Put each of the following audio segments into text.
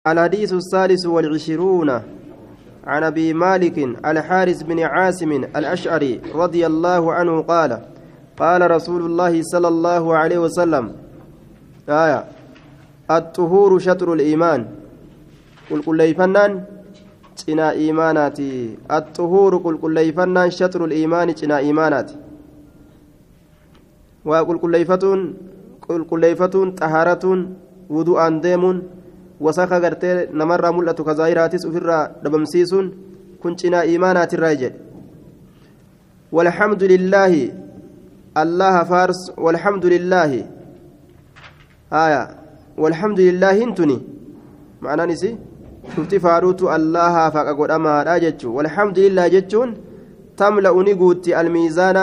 الحديث الثالث والعشرون عن أبي مالك الحارث بن عاصم الأشعري رضي الله عنه قال قال رسول الله صلى الله عليه وسلم الطهور شطر الإيمان قل ليفنان تنا إيماناتي الطهور قل ليفنان شطر الإيمان تنا إيماناتي وقل ليفتون طهارة وضوء ديمون وساخا غرتي نمر ملأت كزايراتس أفرا دبمسيسون كنتنا إيمانات الراجل والحمد لله الله فارس والحمد لله والحمد لله انتني معنى نسي شفت فاروت الله فقد أما راجتشو والحمد لله جتشون تملأ نقوتي الميزان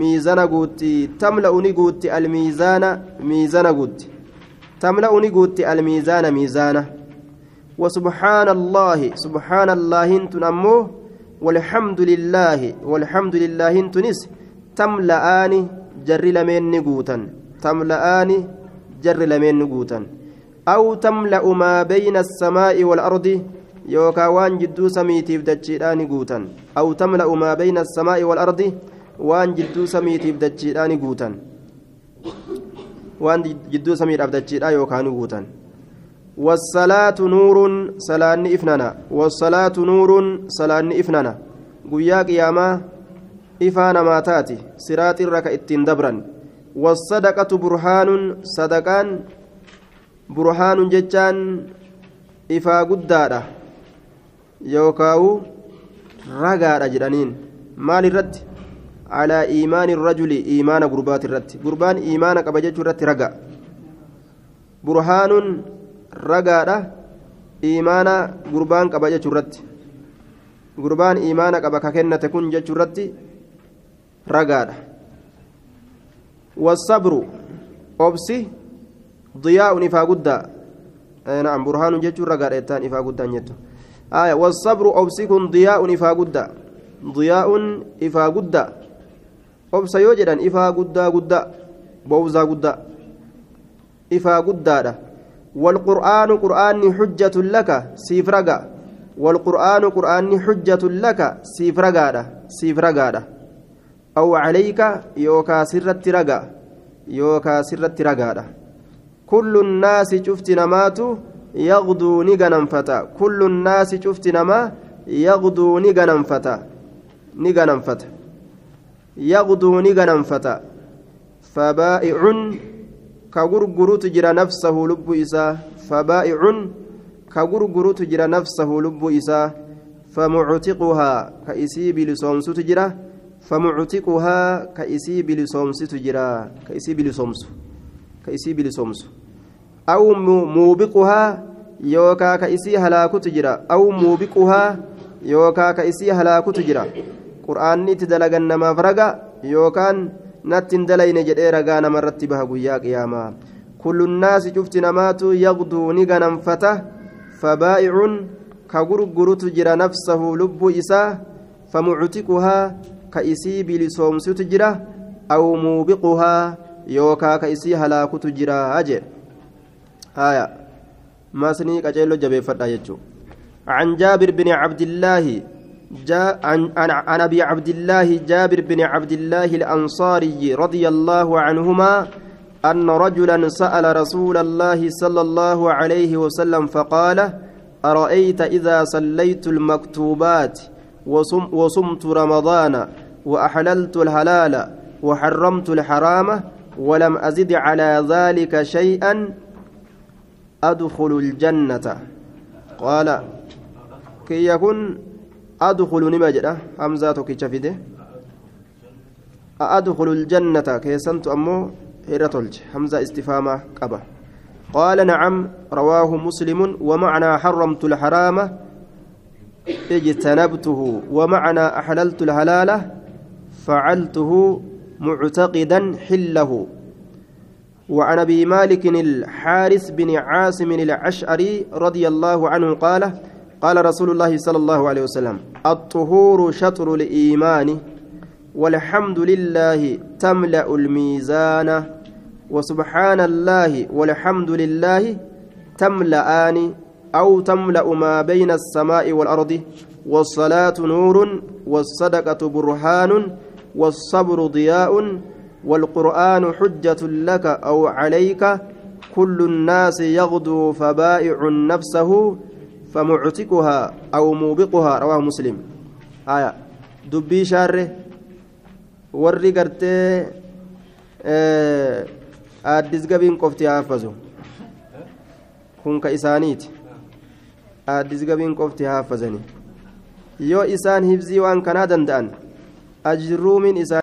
ميزان قوتي تملأ نقوتي الميزان ميزان قوتي تملأ نقوتي الميزان ميزانه وسبحان الله انتنمو والحمد لله انتنس تملأان جر لمن نقوتا تملأان جر لمن نقوتا أو تملأ ما بين السماء والأرض يوكا وان جدو سميتي بدجيران قوتا أو تملأ ما بين السماء والأرض وان جدو سميتي بدجيران قوتا وان جدو سمير أبدجيرا يوكا نقوتا والصلاة نور صلاة إفنانا والصلاة نور صلاة إفنانا قيا قياما إفانا ما تاتي صراط الركع التندبرا والصدقة برهان صدقان برهان ججان إفا قدارة يوكاو رقارة جرانين مال الرد على إيمان الرجل إيمان قربات الرد قربان إيمان قبجة الرد رقا برهان رقارة إيمان قربان قبجة الرد قربان إيمان قبك كنة تكون جة الرد رقارة والصبر أبسي ضياء إفا قدا نعم برهان جة رقارة إتان إفا قدا نيتو والصبر أبسي كن ضياء إفا قدا ضياء إفا قدا obsa yoo jedhan ifaa guddaa bowzaa guddaa ifaa guddaadha walqur'aanu qur'aanni xujjatun laka siif raga walqur'aanu qur'aanni xujjatun laka siif ragaadha aw calayka yookaa sirratti ragaadha kullu nnaasi cufti namaatu yaqduu ni ganamfata kullu nnaasi cufti namaa yaqduu ni ganamfata يغدو نغنمفتا فبائع كغرغر تجرى نفسه لب إساه فبائع كغرغر تجرى نفسه لب إساه فمعتقها كإسيب لصومس تجرى فمعتقها كإسيب لصومس تجرى كإسيب لصومس أو موبقها يوكا كإسي هلاك تجرى أو موبقها يوكا كإسي هلاك تجرى qur'aanni itti dalagan namaaf raga yookaan natti hin dalayne jedhee ragaa namarratti baha guyyaa qiyaamaa kullu nnaasi cufti namaatu yaqduu ni ganamfata fabaa'icun ka gurgurutu jira nafsahu lubbuu isaa famuctiquhaa ka isii bilisoomsutu jira aw muubiquhaa yookaa ka isii halaakutu jira jedhe haya masnii qaceello jabeeffadha jechuu عن جابر بن عبد الله عن أبي عبد الله جابر بن عبد الله الأنصاري رضي الله عنهما أن رجلا سأل رسول الله صلى الله عليه وسلم فقال أرأيت إذا صليت المكتوبات وصمت رمضان وأحللت الحلال وحرمت الحرام ولم أزد على ذلك شيئا أدخل الجنة قال كي يكون أدخل نماجدة همزاتك شفيده أدخل الجنة كيسنت أمو هيرتولج همزة استفهامة قبة قال نعم رواه مسلم ومعنى حرمت الحرام اجتنبته ومعنى أحللت الحلال فعلته معتقدا حله وعن أبي مالك الحارث بن عاصم الأشعري رضي الله عنه قال رسول الله صلى الله عليه وسلم الطهور شطر الإيمان والحمد لله تملأ الميزان وسبحان الله والحمد لله تملأان أو تملأ ما بين السماء والأرض والصلاة نور والصدقة برهان والصبر ضياء والقرآن حجة لك أو عليك كل الناس يغدو فبائع نفسه فمعتقها أو موبقها رواه مسلم آية دبي شاره ورّي قرتي addis gabiin qofti haafazu kun ka isaaniiti addis gabiin qofti haafazani yoo isaan hifzii waan kanaa danda'an ajruumiin isaa